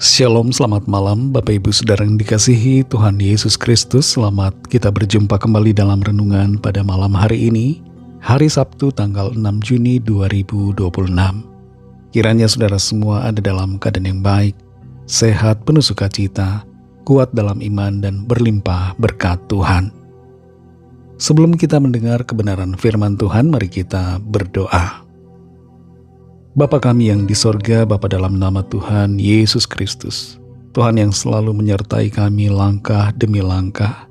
Shalom, selamat malam Bapak Ibu Saudara yang dikasihi Tuhan Yesus Kristus. Selamat kita berjumpa kembali dalam renungan pada malam hari ini, hari Sabtu tanggal 6 Juni 2026. Kiranya saudara semua ada dalam keadaan yang baik, sehat, penuh sukacita, kuat dalam iman dan berlimpah berkat Tuhan. Sebelum kita mendengar kebenaran firman Tuhan, mari kita berdoa. Bapa kami yang di sorga, Bapa dalam nama Tuhan Yesus Kristus, Tuhan yang selalu menyertai kami langkah demi langkah.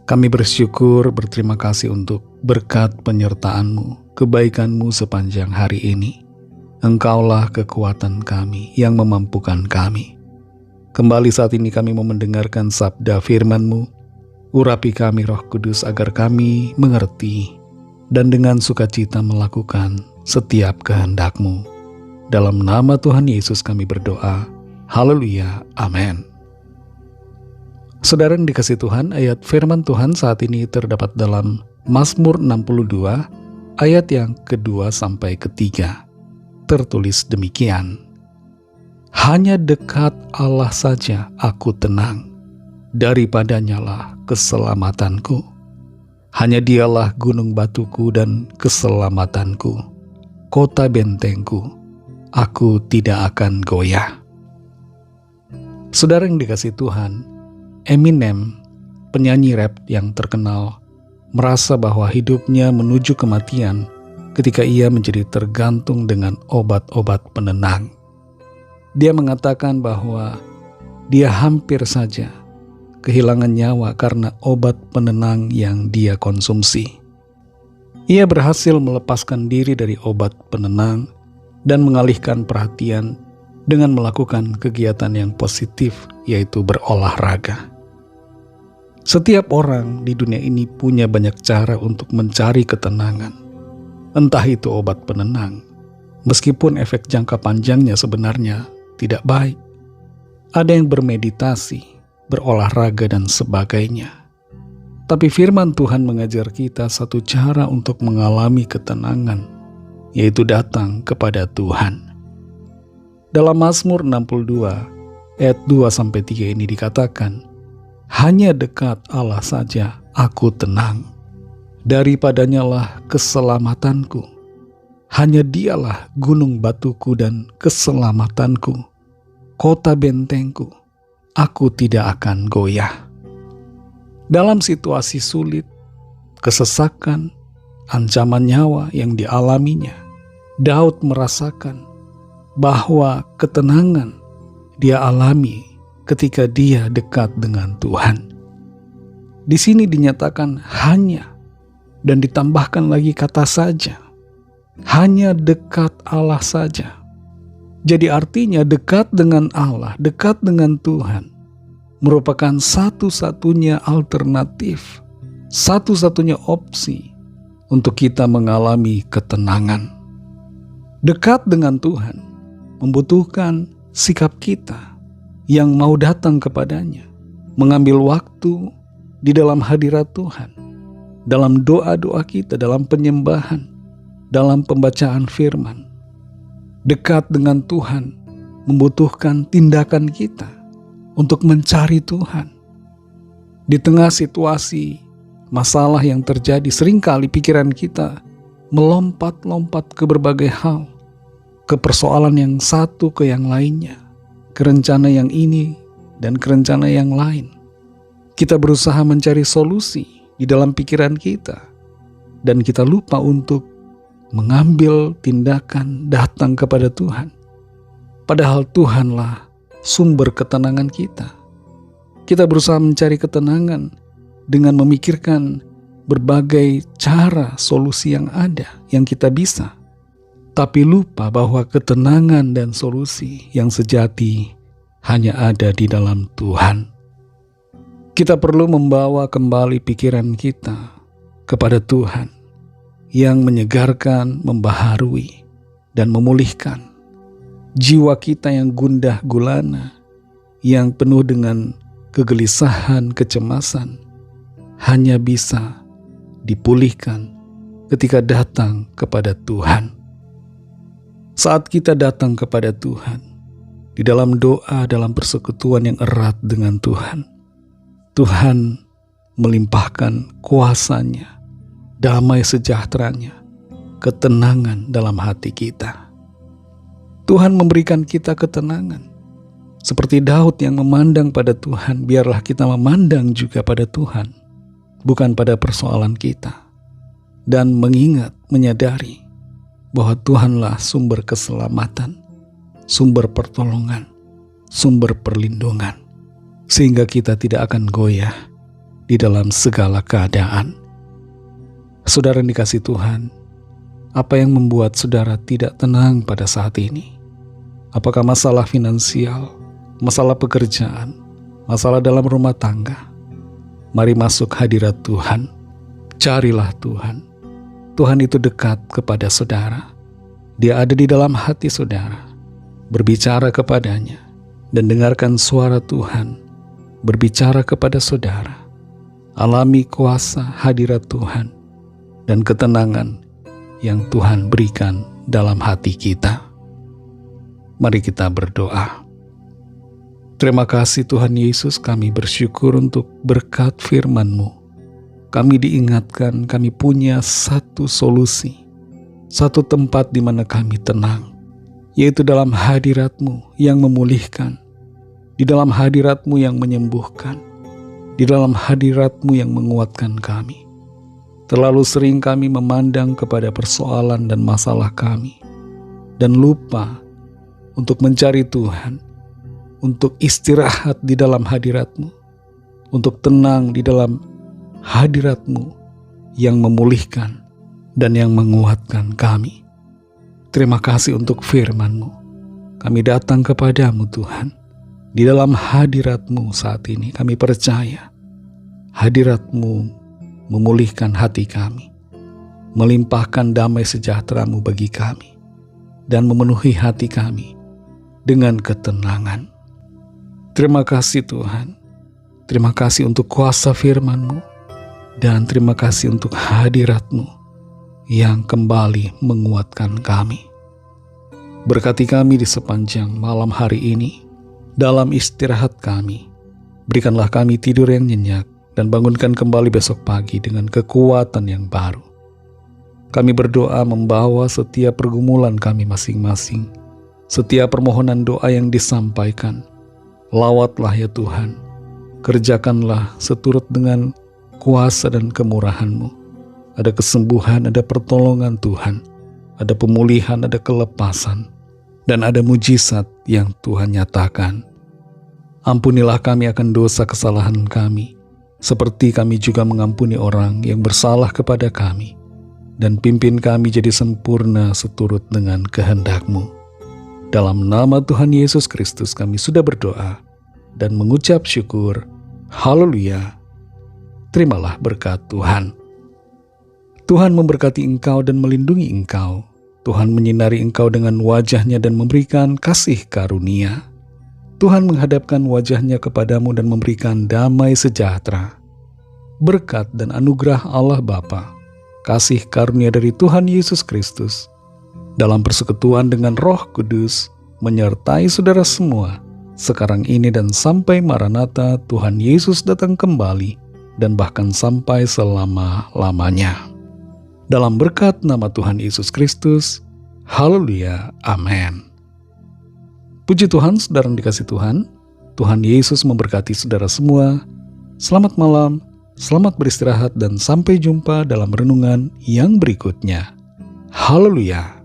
Kami bersyukur, berterima kasih untuk berkat penyertaan-Mu, kebaikan-Mu sepanjang hari ini. Engkaulah kekuatan kami yang memampukan kami. Kembali saat ini kami mau mendengarkan sabda firman-Mu. Urapi kami Roh Kudus agar kami mengerti dan dengan sukacita melakukan setiap kehendak-Mu. Dalam nama Tuhan Yesus kami berdoa. Haleluya. Amin. Saudara yang dikasihi Tuhan, ayat firman Tuhan saat ini terdapat dalam Mazmur 62 ayat yang kedua sampai ketiga. Tertulis demikian: hanya dekat Allah saja aku tenang, daripadanya lah keselamatanku. Hanya dialah gunung batuku dan keselamatanku, kota bentengku, aku tidak akan goyah. Saudara yang dikasihi Tuhan, Eminem, penyanyi rap yang terkenal, merasa bahwa hidupnya menuju kematian ketika ia menjadi tergantung dengan obat-obat penenang. Dia mengatakan bahwa dia hampir saja kehilangan nyawa karena obat penenang yang dia konsumsi. Ia berhasil melepaskan diri dari obat penenang dan mengalihkan perhatian dengan melakukan kegiatan yang positif, yaitu berolahraga. Setiap orang di dunia ini punya banyak cara untuk mencari ketenangan. Entah itu obat penenang, meskipun efek jangka panjangnya sebenarnya tidak baik. Ada yang bermeditasi, berolahraga, dan sebagainya. Tapi firman Tuhan mengajar kita satu cara untuk mengalami ketenangan, yaitu datang kepada Tuhan. Dalam Mazmur 62 ayat 2-3 ini dikatakan, hanya dekat Allah saja aku tenang, daripadanya lah keselamatanku. Hanya dialah gunung batuku dan keselamatanku, kota bentengku, aku tidak akan goyah. Dalam situasi sulit, kesesakan, ancaman nyawa yang dialaminya, Daud merasakan bahwa ketenangan dia alami ketika dia dekat dengan Tuhan. Di sini dinyatakan hanya, dan ditambahkan lagi kata saja. Hanya dekat Allah saja. Jadi artinya dekat dengan Allah, dekat dengan Tuhan merupakan satu-satunya alternatif, satu-satunya opsi untuk kita mengalami ketenangan. Dekat dengan Tuhan membutuhkan sikap kita yang mau datang kepadanya, mengambil waktu di dalam hadirat Tuhan, dalam doa-doa kita, dalam penyembahan, dalam pembacaan firman. Dekat dengan Tuhan membutuhkan tindakan kita untuk mencari Tuhan. Di tengah situasi masalah yang terjadi, seringkali pikiran kita melompat-lompat ke berbagai hal, ke persoalan yang satu ke yang lainnya, ke rencana yang ini dan ke rencana yang lain. Kita berusaha mencari solusi di dalam pikiran kita, dan kita lupa untuk mengambil tindakan datang kepada Tuhan. Padahal Tuhanlah sumber ketenangan kita. Kita berusaha mencari ketenangan dengan memikirkan berbagai cara solusi yang ada, yang kita bisa. Tapi lupa bahwa ketenangan dan solusi yang sejati hanya ada di dalam Tuhan. Kita perlu membawa kembali pikiran kita kepada Tuhan yang menyegarkan, membaharui, dan memulihkan jiwa kita yang gundah gulana, yang penuh dengan kegelisahan, kecemasan, hanya bisa dipulihkan ketika datang kepada Tuhan. Saat kita datang kepada Tuhan, di dalam doa, dalam persekutuan yang erat dengan Tuhan. Tuhan melimpahkan kuasa-Nya, damai sejahtera-Nya, ketenangan dalam hati kita. Tuhan memberikan kita ketenangan. Seperti Daud yang memandang pada Tuhan, biarlah kita memandang juga pada Tuhan, bukan pada persoalan kita. Dan mengingat, menyadari bahwa Tuhanlah sumber keselamatan, sumber pertolongan, sumber perlindungan, sehingga kita tidak akan goyah di dalam segala keadaan. Saudara yang dikasihi Tuhan, apa yang membuat saudara tidak tenang pada saat ini? Apakah masalah finansial, masalah pekerjaan, masalah dalam rumah tangga? Mari masuk hadirat Tuhan, carilah Tuhan. Tuhan itu dekat kepada saudara. Dia ada di dalam hati saudara. Berbicara kepadanya dan dengarkan suara Tuhan berbicara kepada saudara. Alami kuasa hadirat Tuhan dan ketenangan yang Tuhan berikan dalam hati kita. Mari kita berdoa. Terima kasih Tuhan Yesus, kami bersyukur untuk berkat firman-Mu. Kami diingatkan kami punya satu solusi, satu tempat di mana kami tenang, yaitu dalam hadirat-Mu yang memulihkan, di dalam hadirat-Mu yang menyembuhkan, di dalam hadirat-Mu yang menguatkan kami. Terlalu sering kami memandang kepada persoalan dan masalah kami, dan lupa untuk mencari Tuhan, untuk istirahat di dalam hadirat-Mu, untuk tenang di dalam hadirat-Mu yang memulihkan dan yang menguatkan kami. Terima kasih untuk firman-Mu. Kami datang kepadamu Tuhan. Di dalam hadirat-Mu saat ini kami percaya hadirat-Mu memulihkan hati kami, melimpahkan damai sejahtera-Mu bagi kami, dan memenuhi hati kami dengan ketenangan. Terima kasih Tuhan. Terima kasih untuk kuasa firman-Mu, dan terima kasih untuk hadirat-Mu yang kembali menguatkan kami. Berkati kami di sepanjang malam hari ini, dalam istirahat kami. Berikanlah kami tidur yang nyenyak, dan bangunkan kembali besok pagi dengan kekuatan yang baru. Kami berdoa membawa setiap pergumulan kami masing-masing, setiap permohonan doa yang disampaikan. Lawatlah ya Tuhan, kerjakanlah seturut dengan kuasa dan kemurahan-Mu. Ada kesembuhan, ada pertolongan Tuhan, ada pemulihan, ada kelepasan, dan ada mujizat yang Tuhan nyatakan. Ampunilah kami akan dosa kesalahan kami, seperti kami juga mengampuni orang yang bersalah kepada kami, dan pimpin kami jadi sempurna seturut dengan kehendak-Mu. Dalam nama Tuhan Yesus Kristus kami sudah berdoa dan mengucap syukur. Haleluya. Terimalah berkat Tuhan. Tuhan memberkati engkau dan melindungi engkau. Tuhan menyinari engkau dengan wajah-Nya dan memberikan kasih karunia. Tuhan menghadapkan wajah-Nya kepadamu dan memberikan damai sejahtera. Berkat dan anugerah Allah Bapa, kasih karunia dari Tuhan Yesus Kristus, dalam persekutuan dengan Roh Kudus, menyertai saudara semua, sekarang ini dan sampai Maranatha Tuhan Yesus datang kembali, dan bahkan sampai selama-lamanya. Dalam berkat nama Tuhan Yesus Kristus, haleluya, amin. Puji Tuhan, saudara yang dikasihi Tuhan, Tuhan Yesus memberkati saudara semua. Selamat malam, selamat beristirahat, dan sampai jumpa dalam renungan yang berikutnya. Haleluya.